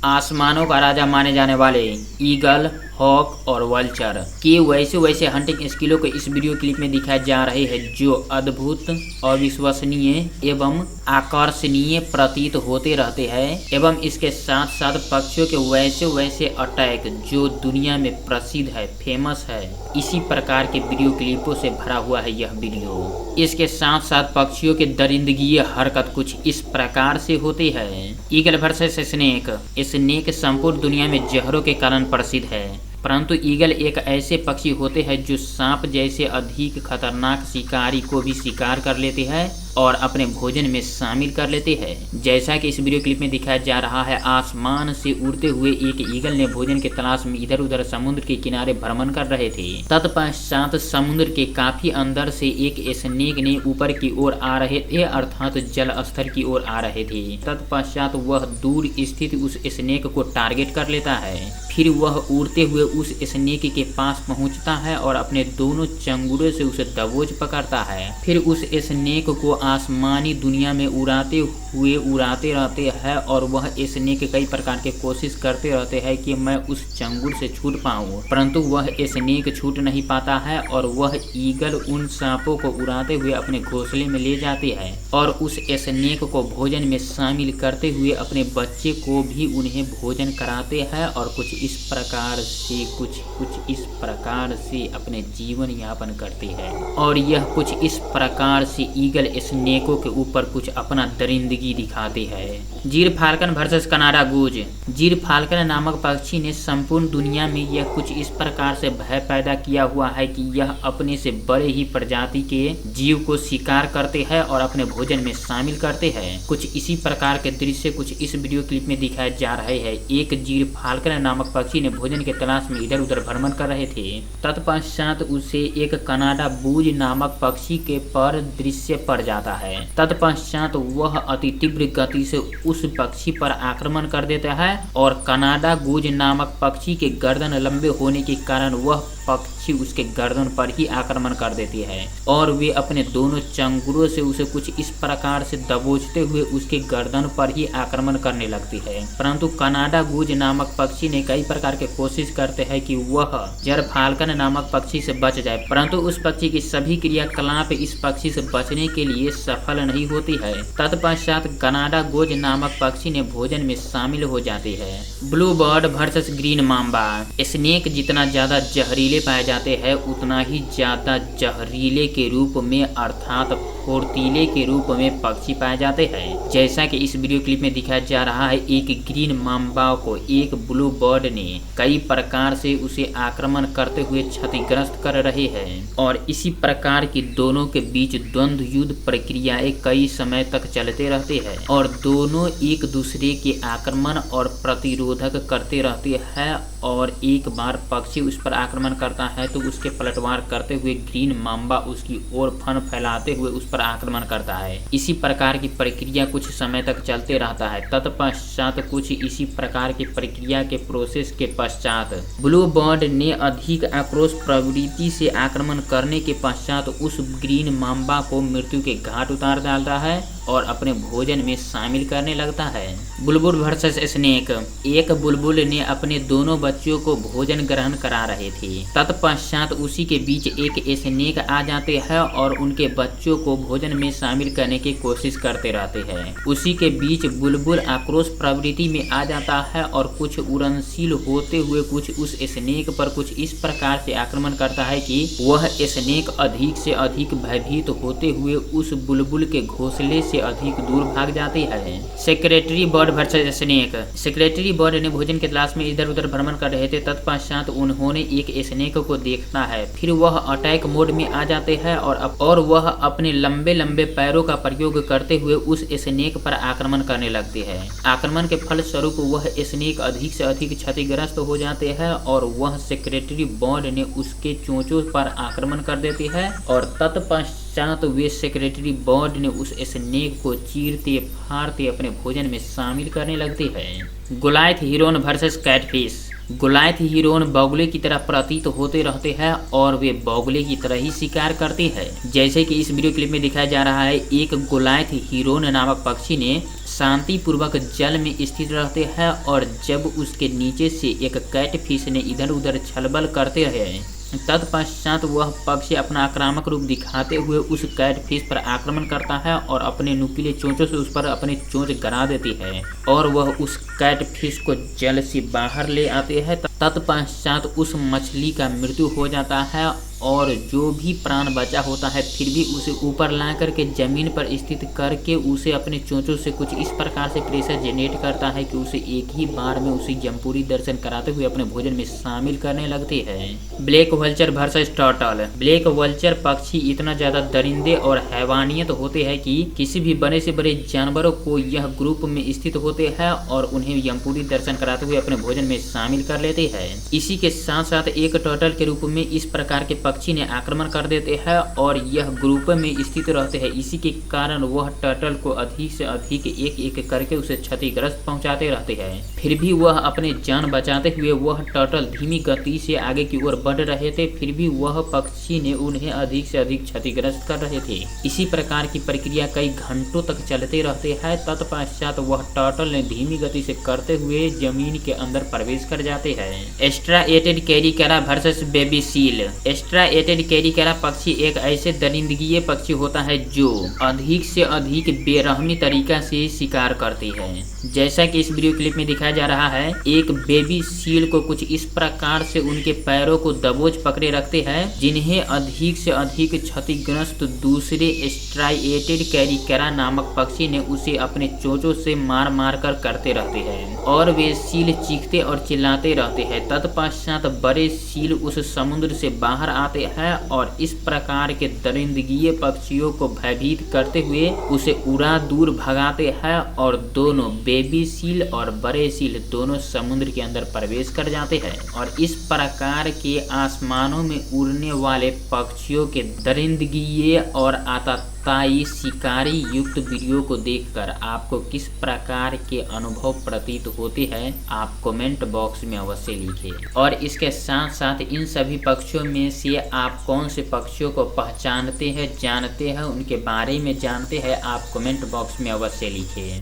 आसमानों का राजा माने जाने वाले ईगल, हॉक और वल्चर के वैसे हंटिंग स्किलों को इस वीडियो क्लिप में दिखाए जा रहे हैं जो अद्भुत, अविश्वसनीय एवं आकर्षणीय प्रतीत होते रहते हैं एवं इसके साथ साथ पक्षियों के वैसे अटैक जो दुनिया में प्रसिद्ध है, फेमस है। इसी प्रकार के वीडियो क्लिपों से भरा हुआ है यह वीडियो। इसके साथ साथ पक्षियों के दरिंदगीय हरकत कुछ इस प्रकार से होती है। ईगल वर्सेस स्नेक संपूर्ण दुनिया में जहरों के कारण प्रसिद्ध है, परंतु ईगल एक ऐसे पक्षी होते हैं जो सांप जैसे अधिक खतरनाक शिकारी को भी शिकार कर लेते हैं और अपने भोजन में शामिल कर लेते हैं। जैसा कि इस वीडियो क्लिप में दिखाया जा रहा है, आसमान से उड़ते हुए एक ईगल ने भोजन की तलाश में इधर उधर समुद्र के किनारे भ्रमण कर रहे थे। तत्पश्चात समुद्र के काफी अंदर से एक स्नेक ने ऊपर की ओर आ रहे थे, अर्थात जल स्तर की ओर आ रहे थे। तत्पश्चात वह दूर स्थित उस स्नेक को टारगेट कर लेता है। फिर वह उड़ते हुए उस स्नेक के पास पहुंचता है और अपने दोनों चंगुरों से उसे दबोच पकड़ता है। फिर उस स्नेक को आसमानी दुनिया में उड़ाते रहते हैं और वह स्नेक कई प्रकार के कोशिश करते रहते हैं कि मैं उस चंगुर से छूट पाऊं, परंतु वह स्नेक छूट नहीं पाता है और वह ईगल उन सांपों को उड़ाते हुए अपने घोंसले में ले जाती है और उस स्नेक को भोजन में शामिल करते हुए अपने बच्चे को भी उन्हें भोजन कराते हैं और कुछ इस प्रकार से अपने जीवन यापन करती है। और यह कुछ इस प्रकार से ईगल स्नेकों के ऊपर कुछ अपना दरिंदगी दिखाती है। जीर फाल्कन वर्सेस कनाडा गूज। जीर फाल्कन नामक पक्षी ने संपूर्ण दुनिया में यह कुछ इस प्रकार से भय पैदा किया हुआ है कि यह अपने से बड़े ही प्रजाति के जीव को शिकार करते हैं और अपने भोजन में शामिल करते हैं। कुछ इसी प्रकार के दृश्य कुछ इस वीडियो क्लिप में दिखाए जा रहे हैं। एक जीर फाल्कन नामक पक्षी ने भोजन के तलाश में इधर उधर भ्रमण कर रहे थे। तत्पश्चात उसे एक कनाडा बूज नामक पक्षी के पर दृश्य पड़ जाता है। तत्पश्चात वह अति तीव्र गति से उस पक्षी पर आक्रमण कर देता है और कनाडा गूज नामक पक्षी के गर्दन लंबे होने के कारण वह पक्षी उसके गर्दन पर ही आक्रमण कर देती है और वे अपने दोनों चंगुरों से उसे कुछ इस प्रकार से दबोचते हुए उसके गर्दन पर ही आक्रमण करने लगती है। परंतु कनाडा गूज नामक पक्षी ने कई प्रकार के कोशिश करते हैं कि वह जर फाल्कन नामक पक्षी से बच जाए, परंतु उस पक्षी की सभी क्रियाकलाप इस पक्षी से बचने के लिए सफल नहीं होती है। तत्पश्चात कनाडा गूज नामक पक्षी ने भोजन में शामिल हो जाती है। Blue bird versus green mamba. Snake जितना ज्यादा जहरीले पाए जाते हैं उतना ही ज्यादा जहरीले के रूप में अर्थात फुर्तीले के रूप में पक्षी पाए जाते हैं। जैसा कि इस वीडियो क्लिप में दिखाया जा रहा है, एक ग्रीन माम्बा को एक ब्लू बर्ड ने कई प्रकार से उसे आक्रमण करते हुए क्षतिग्रस्त कर रहे हैं और इसी प्रकार की दोनों के बीच द्वंद्व युद्ध प्रक्रियाएं कई समय तक चलते रहते हैं और दोनों एक दूसरे के आक्रमण और प्रतिरोधक करते रहते हैं और एक बार पक्षी उस पर आक्रमण करता है तो उसके पलटवार करते हुए ग्रीन माम्बा उसकी ओर फन फैलाते हुए उस पर आक्रमण करता है। इसी प्रकार की प्रक्रिया कुछ समय तक चलते रहता है। तत्पश्चात कुछ इसी प्रकार की प्रक्रिया के प्रोसेस के पश्चात ब्लू बर्ड ने अधिक आक्रोश प्रवृत्ति से आक्रमण करने के पश्चात उस ग्रीन माम्बा को मृत्यु के घाट उतार डालता है और अपने भोजन में शामिल करने लगता है। बुलबुल वर्सेस स्नेक। एक बुलबुल ने अपने दोनों बच्चों को भोजन ग्रहण करा रहे थे। तत्पश्चात उसी के बीच एक स्नेक आ जाते हैं और उनके बच्चों को भोजन में शामिल करने की कोशिश करते रहते हैं। उसी के बीच बुलबुल आक्रोश प्रवृत्ति में आ जाता है और कुछ उड़नशील होते हुए कुछ उस स्नेक पर कुछ इस प्रकार से आक्रमण करता है कि वह स्नेक अधिक से अधिक भयभीत होते हुए उस बुलबुल के घोंसले से अधिक दूर भाग जाती है। Secretary bird versus snake. Secretary bird ने भोजन की तलाश में इधर उधर भ्रमण कर रहे थे। तत्पश्चात उन्होंने एक स्नेक को देखता है। फिर वह अटैक मोड में आ जाते हैं और वह अपने लंबे लंबे पैरों का प्रयोग करते हुए उस स्नेक पर आक्रमण करने लगते हैं। आक्रमण के फलस्वरूप वह स्नेक अधिक से अधिक क्षतिग्रस्त हो जाते हैं और वह सेक्रेटरी बर्ड ने उसके चोंचों पर आक्रमण कर देती है और तत्पश्चात वे सेक्रेटरी बर्ड ने उस स्नेक को चीरते फाड़ते अपने भोजन में शामिल करने लगते हैं। गोलायथ हीरोन वर्सेस कैटफिश। गोलायथ हीरोन बगुले की तरह प्रतीत होते रहते हैं और वे बगुले की तरह ही शिकार करते हैं। जैसे कि इस वीडियो क्लिप में दिखाया जा रहा है, एक गोलायथ हीरोन नामक पक्षी ने शांतिपूर्वक जल में स्थित रहते हैं और जब उसके नीचे से एक कैटफिश ने इधर उधर छलबल करते रहे, तत्पश्चात वह पक्षी अपना आक्रामक रूप दिखाते हुए उस कैटफिश पर आक्रमण करता है और अपने नुकीले चोंचों से उस पर अपनी चोंच गड़ा देती है और वह उस कैटफिश को जल से बाहर ले आते हैं। तत्पश्चात उस मछली का मृत्यु हो जाता है और जो भी प्राण बचा होता है फिर भी उसे ऊपर ला करके जमीन पर स्थित करके उसे अपने चोंचों से कुछ इस प्रकार से प्रेशर जनरेट करता है कि उसे एक ही बार में उसे जमपुरी दर्शन कराते हुए अपने भोजन में शामिल करने लगते हैं। Black vulture versus turtle. Black vulture पक्षी इतना ज्यादा दरिंदे और हैवानियत होते हैं कि किसी भी बड़े से बड़े जानवरों को यह ग्रुप में स्थित होते हैं और उन्हें यमपुरी दर्शन कराते हुए अपने भोजन में शामिल कर लेते हैं। इसी के साथ साथ एक टर्टल के रूप में इस प्रकार के पक्षी ने आक्रमण कर देते हैं और यह ग्रुप में स्थित रहते हैं। इसी के कारण वह टर्टल को अधिक से अधिक एक एक करके उसे क्षतिग्रस्त पहुंचाते रहते हैं। फिर भी वह अपने जान बचाते हुए वह टर्टल धीमी गति से आगे की ओर बढ़ रहे थे, फिर भी वह पक्षी ने उन्हें अधिक से अधिक क्षतिग्रस्त कर रहे थे। इसी प्रकार की प्रक्रिया कई घंटों तक चलते रहते हैं। तत्पश्चात वह टर्टल ने धीमी गति से करते हुए जमीन के अंदर प्रवेश कर जाते हैं। स्ट्राएटेड कैरिकेरा वर्सेस बेबी सील। स्ट्राएटेड कैरिकेरा पक्षी एक ऐसे दरिंदगीय पक्षी होता है जो अधिक से अधिक बेरहमी तरीका से शिकार करती है। जैसा कि इस वीडियो क्लिप में दिखाया जा रहा है, एक बेबी सील को कुछ इस प्रकार से उनके पैरों को दबोच पकड़े रखते हैं जिन्हें अधिक से अधिक क्षतिग्रस्त दूसरे स्ट्राएटेड कैरिकेरा नामक पक्षी ने उसे अपने चोंचों से मार मार कर करते रहते हैं और वे सील चीखते और चिल्लाते रहते हैं। तत्पश्चात बड़े सील उस समुद्र से बाहर आते हैं और इस प्रकार के दरिंदगीय पक्षियों को भयभीत करते हुए उसे उड़ा दूर भगाते हैं और दोनों बेबी सील और बड़े सील दोनों समुद्र के अंदर प्रवेश कर जाते हैं। और इस प्रकार के आसमानों में उड़ने वाले पक्षियों के दरिंदगीय और आतताई शिकारी युक्त वीडियो को देखकर आपको किस प्रकार के अनुभव प्रतीत होते हैं, आप कमेंट बॉक्स में अवश्य लिखिए। और इसके साथ साथ इन सभी पक्षियों में से आप कौन से पक्षियों को पहचानते हैं, जानते हैं, उनके बारे में जानते हैं, आप कमेंट बॉक्स में अवश्य लिखिए।